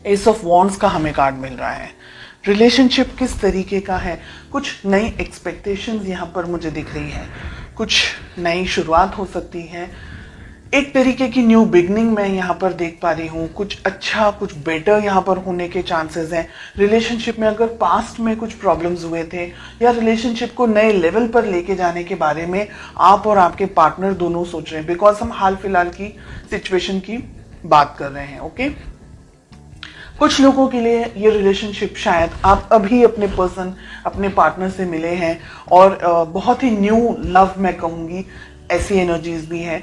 S of wands का हमें card मिल रहा है। रिलेशनशिप किस तरीके का है, कुछ नई एक्सपेक्टेशंस यहाँ पर मुझे दिख रही है, कुछ नई शुरुआत हो सकती है, एक तरीके की न्यू बिगनिंग मैं यहाँ पर देख पा रही हूँ, कुछ अच्छा कुछ बेटर यहाँ पर होने के चांसेस हैं। रिलेशनशिप में अगर पास्ट में कुछ प्रॉब्लम्स हुए थे या रिलेशनशिप को नए लेवल पर लेके जाने के बारे में आप और आपके पार्टनर दोनों सोच रहे हैं, बिकॉज हम हाल फिलहाल की सिचुएशन की बात कर रहे हैं। ओके, कुछ लोगों के लिए ये रिलेशनशिप शायद आप अभी अपने पर्सन अपने पार्टनर से मिले हैं और बहुत ही न्यू लव मैं कहूँगी, ऐसी एनर्जीज भी हैं।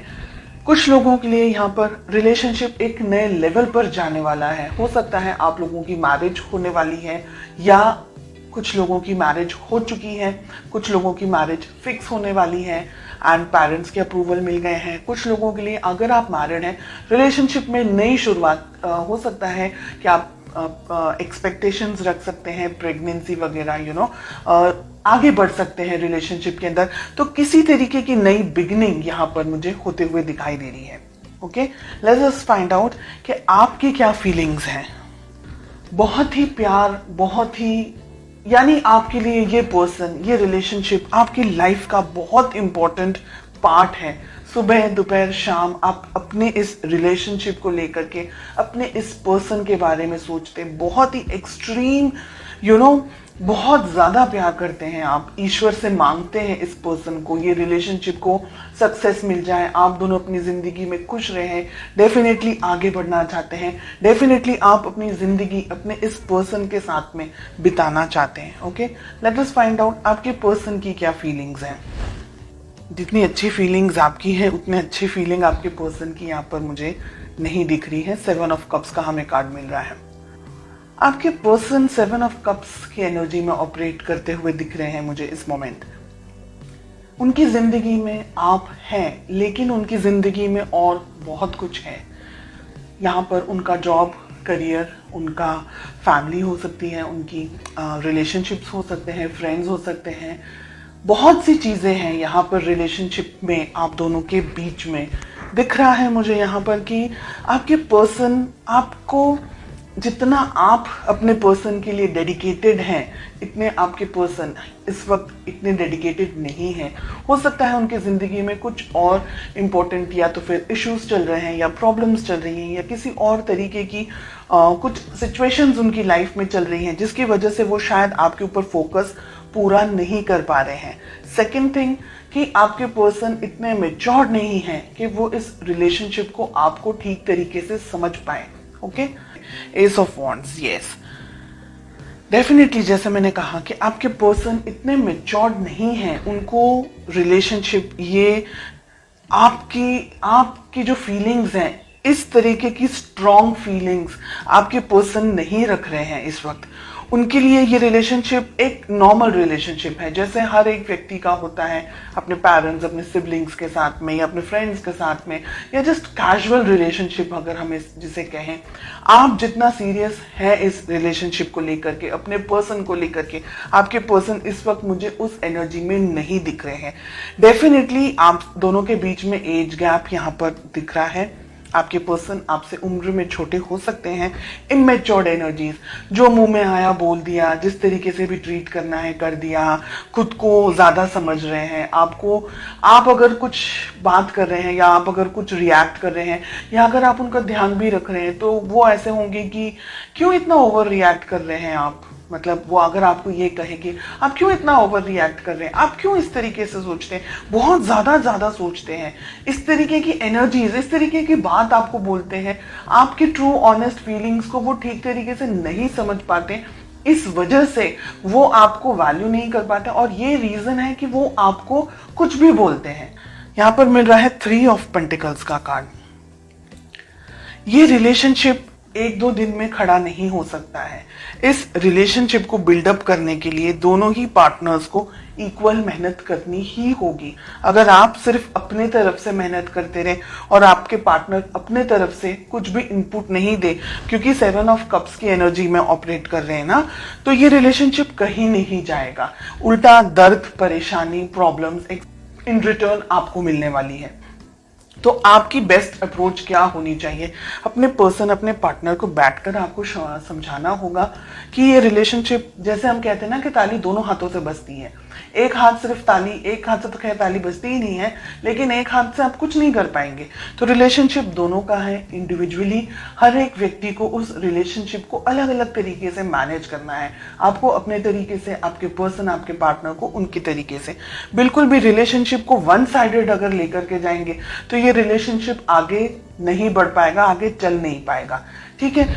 कुछ लोगों के लिए यहाँ पर रिलेशनशिप एक नए लेवल पर जाने वाला है। हो सकता है आप लोगों की मैरिज होने वाली है या कुछ लोगों की मैरिज हो चुकी है, कुछ लोगों की मैरिज फिक्स होने वाली है एंड पेरेंट्स के अप्रूवल मिल गए हैं। कुछ लोगों के लिए अगर आप मैरिड हैं, रिलेशनशिप में नई शुरुआत हो सकता है कि आप एक्सपेक्टेशंस रख सकते हैं, प्रेगनेंसी वगैरह आगे बढ़ सकते हैं रिलेशनशिप के अंदर। तो किसी तरीके की नई बिगनिंग यहाँ पर मुझे होते हुए दिखाई दे रही है। Okay, let's just find out कि आपकी क्या फीलिंग्स हैं। बहुत ही प्यार, बहुत ही यानी आपके लिए ये पर्सन, ये रिलेशनशिप आपकी लाइफ का बहुत इंपॉर्टेंट पार्ट है। सुबह दोपहर शाम आप अपने इस रिलेशनशिप को लेकर के, अपने इस पर्सन के बारे में सोचते, बहुत ही एक्सट्रीम बहुत ज्यादा प्यार करते हैं आप, ईश्वर से मांगते हैं इस पर्सन को, ये रिलेशनशिप को सक्सेस मिल जाए, आप दोनों अपनी जिंदगी में खुश रहें, डेफिनेटली आगे बढ़ना चाहते हैं, डेफिनेटली आप अपनी जिंदगी अपने इस पर्सन के साथ में बिताना चाहते हैं। Okay, late us find out आपके पर्सन की क्या फीलिंग्स हैं। जितनी अच्छी फीलिंग्स आपकी है उतनी अच्छी फीलिंग आपके पर्सन की यहाँ पर मुझे नहीं दिख रही है। 7 ऑफ कप्स का हमें कार्ड मिल रहा है। आपके पर्सन 7 ऑफ कप्स की एनर्जी में ऑपरेट करते हुए दिख रहे हैं मुझे इस मोमेंट। उनकी जिंदगी में आप हैं, लेकिन उनकी जिंदगी में और बहुत कुछ है। यहाँ पर उनका जॉब, करियर, उनका फैमिली हो सकती है, उनकी रिलेशनशिप्स हो सकते हैं, फ्रेंड्स हो सकते हैं, बहुत सी चीजें हैं यहाँ पर रिलेशनशिप में आप दोनों के बीच में दिख रहा है मुझे यहाँ पर कि आपके पर्सन आपको, जितना आप अपने पर्सन के लिए डेडिकेटेड हैं, इतने आपके पर्सन इस वक्त इतने डेडिकेटेड नहीं हैं। हो सकता है उनकी ज़िंदगी में कुछ और इम्पोर्टेंट या तो फिर इश्यूज चल रहे हैं या प्रॉब्लम्स चल रही हैं या किसी और तरीके की कुछ सिचुएशंस उनकी लाइफ में चल रही हैं, जिसकी वजह से वो शायद आपके ऊपर फोकस पूरा नहीं कर पा रहे हैं। सेकेंड थिंग कि आपके पर्सन इतने मैच्योर नहीं हैं कि वो इस रिलेशनशिप को आपको ठीक तरीके से समझ पाए। Okay, S of wands, yes, definitely जैसे मैंने कहा कि आपके पर्सन इतने मैच्योर्ड नहीं हैं, उनको रिलेशनशिप, ये आपकी जो फीलिंग्स हैं, इस तरीके की स्ट्रॉन्ग फीलिंग्स आपके पर्सन नहीं रख रहे हैं इस वक्त। उनके लिए ये रिलेशनशिप एक नॉर्मल रिलेशनशिप है, जैसे हर एक व्यक्ति का होता है अपने पेरेंट्स, अपने सिबलिंग्स के साथ में या अपने फ्रेंड्स के साथ में, या जस्ट कैजुअल रिलेशनशिप अगर हम जिसे कहें। आप जितना सीरियस है इस रिलेशनशिप को लेकर के, अपने पर्सन को लेकर के, आपके पर्सन इस वक्त मुझे उस एनर्जी में नहीं दिख रहे हैं। डेफिनेटली आप दोनों के बीच में एज गैप यहाँ पर दिख रहा है। आपके पर्सन आपसे उम्र में छोटे हो सकते हैं। इमैच्योर्ड एनर्जीज, जो मुंह में आया बोल दिया, जिस तरीके से भी ट्रीट करना है कर दिया, खुद को ज्यादा समझ रहे हैं। आप अगर कुछ बात कर रहे हैं या आप अगर कुछ रिएक्ट कर रहे हैं या अगर आप उनका ध्यान भी रख रहे हैं तो वो ऐसे होंगे कि क्यों इतना ओवर रिएक्ट कर रहे हैं आप। मतलब वो अगर आपको ये कहे कि आप क्यों इतना ओवर रिएक्ट कर रहे हैं, आप क्यों इस तरीके से सोचते हैं, बहुत ज्यादा सोचते हैं, इस तरीके की एनर्जीज, इस तरीके की बात आपको बोलते हैं, आपकी ट्रू ऑनेस्ट फीलिंग्स को वो ठीक तरीके से नहीं समझ पाते, इस वजह से वो आपको वैल्यू नहीं कर पाते और ये रीजन है कि वो आपको कुछ भी बोलते हैं। यहाँ पर मिल रहा है 3 ऑफ पेंटिकल्स का कार्ड। ये रिलेशनशिप 1-2 दिन में खड़ा नहीं हो सकता है। इस रिलेशनशिप को बिल्डअप करने के लिए दोनों ही पार्टनर्स को इक्वल मेहनत करनी ही होगी। अगर आप सिर्फ अपने तरफ से मेहनत करते रहे और आपके पार्टनर अपने तरफ से कुछ भी इनपुट नहीं दे, क्योंकि 7 ऑफ कप्स की एनर्जी में ऑपरेट कर रहे हैं ना, तो ये रिलेशनशिप कहीं नहीं जाएगा। उल्टा दर्द, परेशानी, प्रॉब्लम्स इन रिटर्न आपको मिलने वाली है। तो आपकी बेस्ट अप्रोच क्या होनी चाहिए? अपने पर्सन, अपने पार्टनर को बैठकर आपको समझाना होगा कि ये रिलेशनशिप, जैसे हम कहते हैं ना कि ताली दोनों हाथों से बजती है। एक हाथ सिर्फ ताली, एक हाथ से तो खैर ताली बजती ही नहीं है, लेकिन एक हाथ से आप कुछ नहीं कर पाएंगे। तो रिलेशनशिप दोनों का है। इंडिविजुअली हर एक व्यक्ति को उस रिलेशनशिप को अलग अलग तरीके से मैनेज करना है। आपको अपने तरीके से, आपके पर्सन, आपके पार्टनर को उनके तरीके से। बिल्कुल भी रिलेशनशिप को वन साइडेड अगर लेकर के जाएंगे तो ये रिलेशनशिप आगे नहीं बढ़ पाएगा, आगे चल नहीं पाएगा। ठीक है,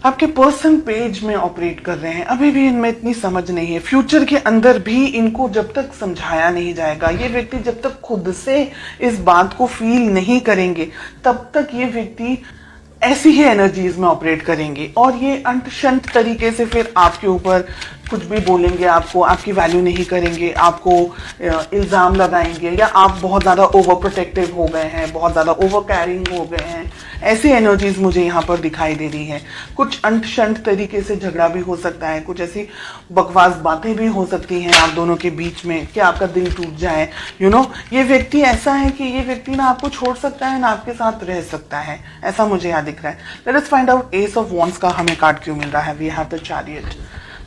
आपके पर्सन पेज में ऑपरेट कर रहे हैं, अभी भी इनमें इतनी समझ नहीं है। फ्यूचर के अंदर भी इनको जब तक समझाया नहीं जाएगा, ये व्यक्ति जब तक खुद से इस बात को फील नहीं करेंगे, तब तक ये व्यक्ति ऐसी ही एनर्जीज में ऑपरेट करेंगे और ये अंत शंत तरीके से फिर आपके ऊपर कुछ भी बोलेंगे, आपकी वैल्यू नहीं करेंगे, आपको इल्ज़ाम लगाएंगे, या आप बहुत ज़्यादा ओवर प्रोटेक्टिव हो गए हैं, बहुत ज़्यादा ओवर कैरिंग हो गए हैं। ऐसी एनर्जीज मुझे यहाँ पर दिखाई दे रही हैं। कुछ अंत शंत तरीके से झगड़ा भी हो सकता है, कुछ ऐसी बकवास बातें भी हो सकती हैं आप दोनों के बीच में कि आपका दिल टूट जाए। ये व्यक्ति ऐसा है कि ये व्यक्ति ना आपको छोड़ सकता है ना आपके साथ रह सकता है, ऐसा मुझे यहाँ दिख रहा है। Let us find out ace of wands का हमें कार्ड क्यों मिल रहा है। We have the chariot.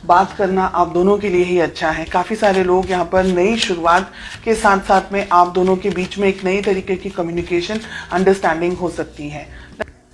बात करना आप दोनों के लिए ही अच्छा है। काफ़ी सारे लोग यहाँ पर नई शुरुआत के साथ साथ में आप दोनों के बीच में एक नई तरीके की कम्युनिकेशन, अंडरस्टैंडिंग हो सकती है।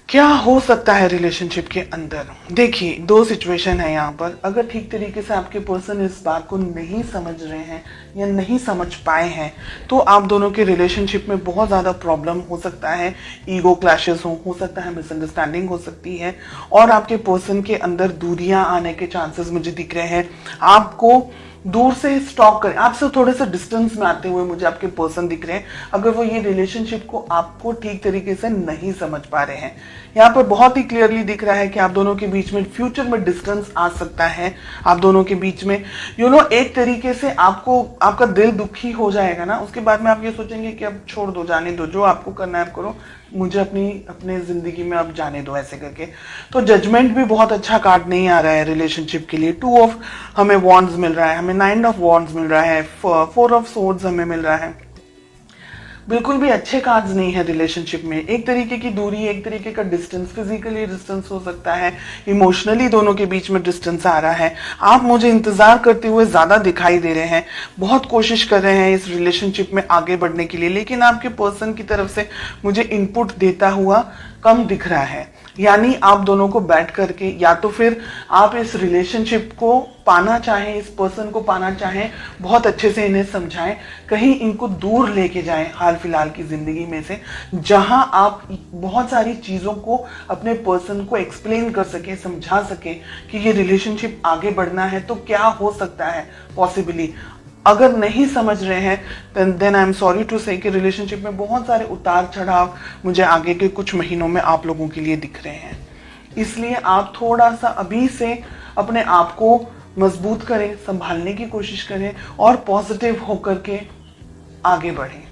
क्या हो सकता है रिलेशनशिप के अंदर? देखिए, दो सिचुएशन है यहाँ पर। अगर ठीक तरीके से आपके पर्सन इस बात को नहीं समझ रहे हैं या नहीं समझ पाए हैं तो आप दोनों के रिलेशनशिप में बहुत ज़्यादा प्रॉब्लम हो सकता है। ईगो क्लैशेस हो सकता है, मिसअंडरस्टैंडिंग हो सकती है और आपके पर्सन के अंदर दूरियां आने के चांसेस मुझे दिख रहे हैं। आपको दूर से स्टॉक करें, आपसे थोड़े से डिस्टेंस में आते हुए मुझे आपके पर्सन दिख रहे हैं, अगर वो ये रिलेशनशिप को आपको ठीक तरीके से नहीं समझ पा रहे हैं। यहाँ पर बहुत ही क्लियरली दिख रहा है कि आप दोनों के बीच में फ्यूचर में डिस्टेंस आ सकता है। आप दोनों के बीच में एक तरीके से आपका दिल दुखी हो जाएगा ना, उसके बाद में आप ये सोचेंगे कि अब छोड़ दो, जाने दो, जो आपको करना है आप करो, मुझे अपने जिंदगी में अब जाने दो, ऐसे करके। तो जजमेंट भी बहुत अच्छा कार्ड नहीं आ रहा है रिलेशनशिप के लिए। 2 ऑफ हमें वॉन्ड्स मिल रहा है, हमें 9 ऑफ वॉन्ड्स मिल रहा है, 4 ऑफ सोर्ड्स हमें मिल रहा है। बिल्कुल भी अच्छे कार्ड्स नहीं है रिलेशनशिप में। एक तरीके की दूरी, एक तरीके का डिस्टेंस, फिजिकली डिस्टेंस हो सकता है, इमोशनली दोनों के बीच में डिस्टेंस आ रहा है। आप मुझे इंतजार करते हुए ज्यादा दिखाई दे रहे हैं, बहुत कोशिश कर रहे हैं इस रिलेशनशिप में आगे बढ़ने के लिए, लेकिन आपके पर्सन की तरफ से मुझे इनपुट देता हुआ कम दिख रहा है। यानी आप दोनों को बैठ करके, या तो फिर आप इस रिलेशनशिप को पाना चाहें, इस पर्सन को पाना चाहें, बहुत अच्छे से इन्हें समझाएं, कहीं इनको दूर लेके जाएं हाल फिलहाल की जिंदगी में से, जहां आप बहुत सारी चीजों को अपने पर्सन को एक्सप्लेन कर सके, समझा सके कि ये रिलेशनशिप आगे बढ़ना है तो क्या हो सकता है पॉसिबली। अगर नहीं समझ रहे हैं then I am sorry to say कि रिलेशनशिप में बहुत सारे उतार चढ़ाव मुझे आगे के कुछ महीनों में आप लोगों के लिए दिख रहे हैं। इसलिए आप थोड़ा सा अभी से अपने आप को मजबूत करें, संभालने की कोशिश करें और पॉजिटिव होकर के आगे बढ़ें।